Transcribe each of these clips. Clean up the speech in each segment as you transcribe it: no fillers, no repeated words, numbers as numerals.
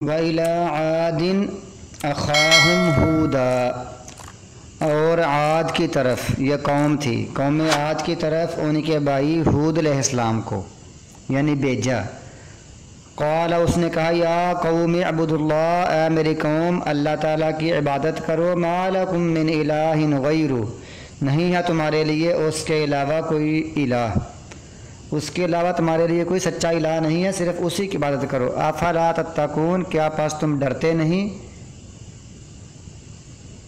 वइला आदिन अखाहुम हूदा, और आद की तरफ यह कौम थी, कौम आद की तरफ उनके भाई हूद अलैहिस्सलाम को यानी भेजा। क़ाला उसने कहा, या कौम अब्दुल्लाह, ए मेरी कौम अल्लाह ताला की इबादत करो। मा लकुम मिन इलाहिन गैरु, नहीं है तुम्हारे लिए उसके अलावा कोई इलाह, उसके अलावा तुम्हारे लिए कोई सच्चा इलाह नहीं है, सिर्फ उसी की इबादत करो। अफला तत्तकून, क्या पास तुम डरते नहीं।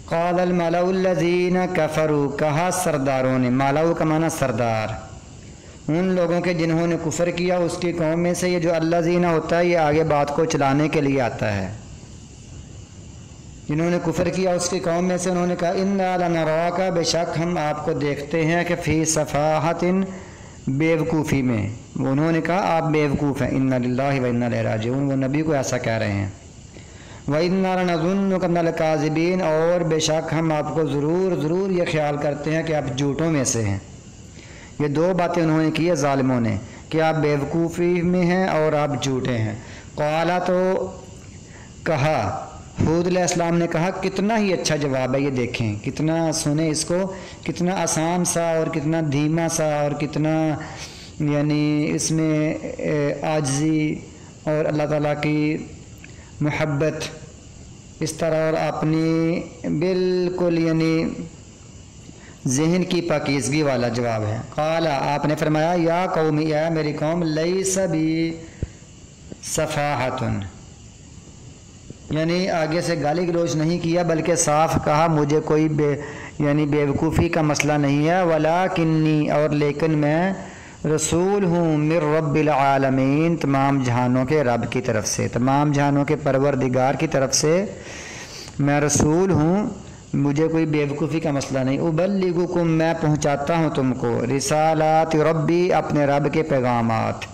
क़ालल मलउल्लज़ीना कफ़रू, कहा सरदारों ने, मलउ का माना सरदार, उन लोगों के जिन्होंने कुफ़र किया उसकी कौम में से। ये जो अल्लज़ीना होता है ये आगे बात को चलाने के लिए आता है। जिन्होंने कुफ़र किया उसकी कौम में से उन्होंने कहा, इन्ना लनराका, बेशक हम आपको देखते हैं कि फ़ी सफ़ाहतिन, बेवकूफ़ी में। उन्होंने कहा आप बेवकूफ़ हैं। इन्ना लिल्लाहि व इन्ना इलैहि राजिऊन, वो नबी को ऐसा कह रहे हैं। व इन्ना लनज़ुन्नुका मिनल काज़िबीन, और बेशक हम आपको ज़रूर ये ख्याल करते हैं कि आप झूठों में से हैं। ये दो बातें उन्होंने की है ज़ालिमों ने, कि आप बेवकूफ़ी में हैं और आप झूठे हैं। क़ाला, तो कहा, हूद अलैहिस्सलाम ने कहा, कितना ही अच्छा जवाब है ये, देखें कितना, सुने इसको, कितना आसान सा और कितना धीमा सा और कितना यानी इसमें आजिज़ी और अल्लाह ताला की मोहब्बत इस तरह, और अपनी बिल्कुल यानी ज़हन की पाकीज़गी वाला जवाब है। क़ाला, आपने फरमाया, या कौमी, या मेरी कौम, लैसा बी सफ़ाहतुन, यानी आगे से गाली गलौज नहीं किया बल्कि साफ कहा, मुझे कोई यानी बेवकूफ़ी का मसला नहीं है। वलाकिन्नी, और लेकिन मैं रसूल हूँ, मिर रब्बिल आलमीन, तमाम जहानों के रब की तरफ से, तमाम जहानों के परवरदिगार की तरफ से मैं रसूल हूँ, मुझे कोई बेवकूफ़ी का मसला नहीं। उबल्लिगुकुम, मैं पहुँचाता हूँ तुमको, रिसालात रब्बी, अपने रब के पैगामात।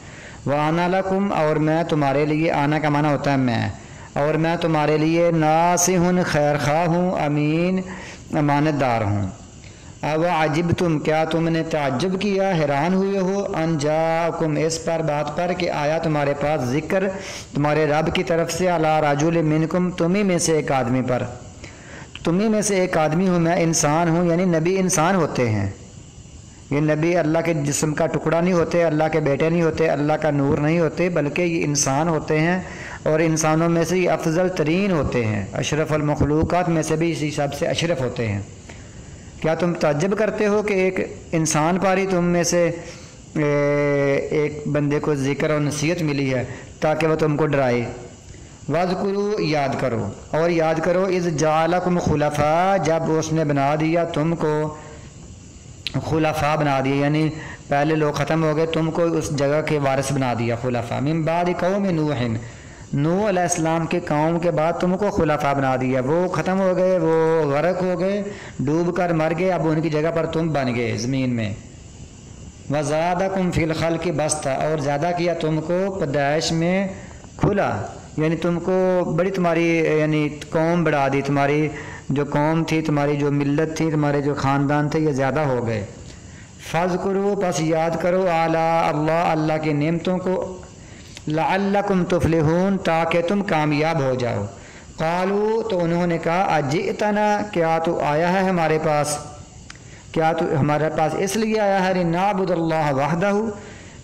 व आना लकुम, और मैं तुम्हारे लिए, आना का माना होता है मैं, और मैं तुम्हारे लिए नासिहुन, खैर खा हूँ, अमीन, अमानतदार हूँ। अब अजिब तुम, क्या तुमने ताज्जुब किया, हैरान हुए हो, अनजाकुम, इस पर बात पर कि आया तुम्हारे पास ज़िक्र तुम्हारे रब की तरफ से, अला रजुल मिनकुम, तुम्ही में से एक आदमी पर, तुम्ही में से एक आदमी हूँ मैं, इंसान हूँ, यानी नबी इंसान होते हैं। ये नबी अल्लाह के जिस्म का टुकड़ा नहीं होते, अल्लाह के बेटे नहीं होते, अल्लाह का नूर नहीं होते, बल्कि ये इंसान होते हैं, और इंसानों में से ये अफजल तरीन होते हैं, अशरफुल मखलूक़ात में से भी इसी हिसाब से अशरफ होते हैं। क्या तुम ताज्जुब करते हो कि एक इंसान पर ही तुम में से एक बंदे को ज़िक्र और नसीहत मिली है ताकि वह तुमको डराए। वज़कुरू, याद करो, और याद करो, इज़ जालकुम खुलफ़ा, जब उसने बना दिया तुमको, खुलफ़ा बना दिया, यानी पहले लोग ख़त्म हो गए, तुमको उस जगह के वारिस बना दिया, खुलफ़ा। मिन बाद कौम नूह, नूह अलैहिस्सलाम के कौम के बाद तुमको खुलफ़ा बना दिया, वो ख़त्म हो गए, वो गर्क हो गए, डूब कर मर गए, अब उनकी जगह पर तुम बन गए ज़मीन में। वज़ादकुम फ़िल ख़ल्क़ि बस्ता, और ज़्यादा किया तुमको पैदाइश में खुला, यानी तुमको बड़ी, तुम्हारी यानी कौम बढ़ा दी, तुम्हारी जो कौम थी, तुम्हारी जो मिल्लत थी, तुम्हारे जो ख़ानदान थे, ये ज़्यादा हो गए। फ़ज़्कुरू, बस याद करो, आला अल्लाह, अल्लाह की नेमतों को, लअल्लकुम तुफ़्लिहून, ताकि तुम कामयाब हो जाओ। क़ालू, तो उन्होंने कहा, अजितना, क्या तो आया है हमारे पास, क्या तो हमारे पास इसलिए आया है, लिनअब्दुल्लाह वहदहू,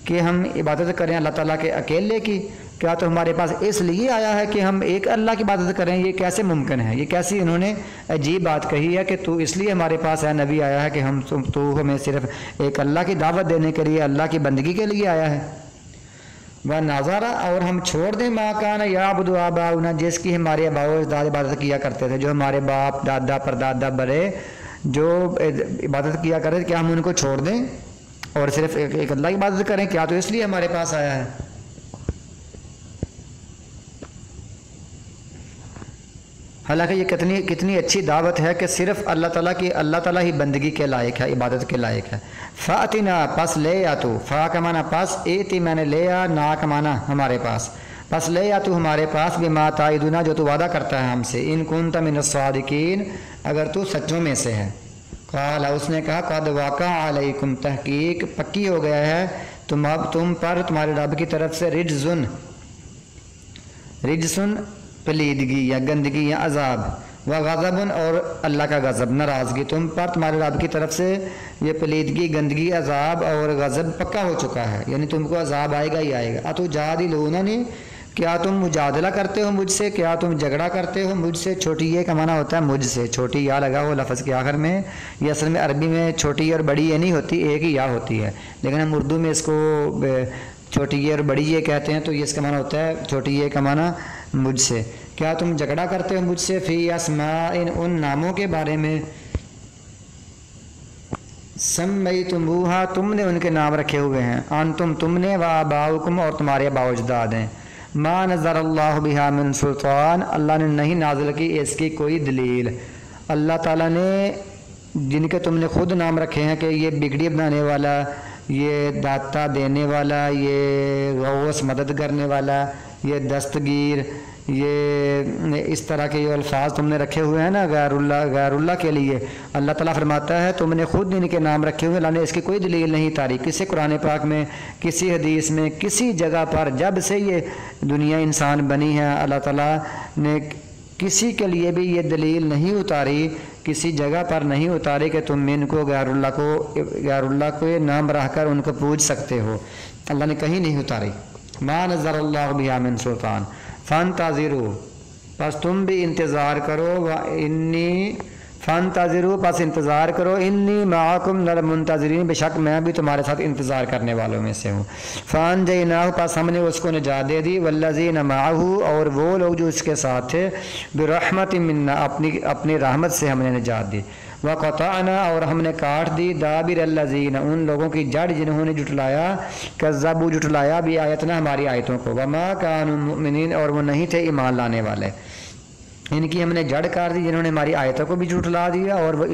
कि हम इबादत करें अल्लाह ताला के अकेले की। क्या तो हमारे पास इसलिए आया है कि हम एक अल्लाह की इबादत करें, ये कैसे मुमकिन है, ये कैसी इन्होंने अजीब बात कही है कि तू इसलिए हमारे पास है, नबी आया है कि हम तू हमें सिर्फ एक अल्लाह की दावत देने के लिए, अल्लाह की बंदगी के लिए आया है। वह नज़ारा, और हम छोड़ दें, मा कान याबुदु आबाउना, जिसकी हमारे आबाओ अजदाद इबादत किया करते थे, जो हमारे बाप दादा परदादा बड़े जो इबादत किया करते थे, क्या हम उनको छोड़ दें और सिर्फ एक अल्लाह की इबादत करें, क्या तो इसलिए हमारे पास आया है। हालांकि ये कितनी अच्छी दावत है कि सिर्फ अल्लाह ताला ही बंदगी के लायक है, इबादत के लायक है। फ़ातिना, पस ले या तू, फ़ा का माना पस, एती मैंने ले या, ना का माना हमारे पास, पस ले या तू हमारे पास, बिमा ताइदुना, जो तू वादा करता है हमसे, इन कुंत मिनस सादिकीन, अगर तू सच्चों में से है। क़ाला, उसने कहा, क़द वाक़ा अलैकुम, तहकीक पक्की हो गया है तुम पर, तुम्हारे रब की तरफ से, रिजसुन پلیدگی یا گندگی یا عذاب، و غضب اور اللہ کا غضب ناراضگی تم پر تمہارے رب کی طرف سے یہ پلیدگی گندگی عذاب اور غضب پکا ہو چکا ہے، یعنی تم کو عذاب آئے گا ہی آئے گا۔ اتجادلوننی کیا تم مجادلہ کرتے ہو مجھ سے، کیا تم جھگڑا کرتے ہو مجھ سے۔ چھوٹی یہ کا معنی ہوتا ہے مجھ سے، چھوٹی یا لگا ہو لفظ کے آخر میں، یہ اصل میں عربی میں چھوٹی اور بڑی یہ نہیں ہوتی، ایک ہی یا ہوتی ہے، لیکن ہم اردو میں اس کو چھوٹی یہ اور بڑی یہ کہتے ہیں، تو یہ اس کا معنی ہوتا ہے چھوٹی یہ کا معنی مجھ سے۔ کیا تم جھگڑا کرتے ہو مجھ سے فی اسماء ان ناموں کے بارے میں، سمیتموہا تم نے ان کے نام رکھے ہوئے ہیں، انتم تم نے، و آباؤکم اور تمہارے آباء و اجداد ہیں، ما نزل اللہ بہا من سلطان اللہ نے نہیں نازل کی اس کی کوئی دلیل۔ اللہ تعالیٰ نے جن کے تم نے خود نام رکھے ہیں کہ یہ بگڑی بنانے والا، یہ داتا دینے والا، یہ غوث مدد کرنے والا، یہ دستگیر، یہ اس طرح کے یہ الفاظ تم نے رکھے ہوئے ہیں نا غیر اللہ کے لیے، اللہ تعالیٰ فرماتا ہے تم نے خود ان کے نام رکھے ہوئے، اللہ نے اس کی کوئی دلیل نہیں تاری، کسی قرآن پاک میں، کسی حدیث میں، کسی جگہ پر جب سے یہ دنیا انسان بنی ہے اللہ تعالیٰ نے کسی کے لیے بھی یہ دلیل نہیں اتاری، کسی جگہ پر نہیں اتاری کہ تم ان کو غیر اللہ کو نام رکھ کر ان کو پوج سکتے ہو، اللہ نے کہیں نہیں اتاری۔ ما نزل اللہ بہا من سلطان فانتظروا پس تم بھی انتظار کرو، انی فانتظروا پس انتظار کرو، انی معکم من المنتظرین بے شک میں بھی تمہارے ساتھ انتظار کرنے والوں میں سے ہوں۔ فانجیناہ پس ہم نے اس کو نجات دے دی، والذین معہ اور وہ لوگ جو اس کے ساتھ تھے، برحمت منا اپنی رحمت سے ہم نے نجات دی، وقطعنا اور ہم نے کاٹ دی، دابر الذین ان لوگوں کی جڑ جنہوں نے جھٹلایا، کذبوا جھٹلایا بھی آیتنا ہماری آیتوں کو، وما کانوا مؤمنین اور وہ نہیں تھے ایمان لانے والے، ان کی ہم نے جڑ کاٹ دی جنہوں نے ہماری آیتوں کو بھی جھٹلا دیا اور وہ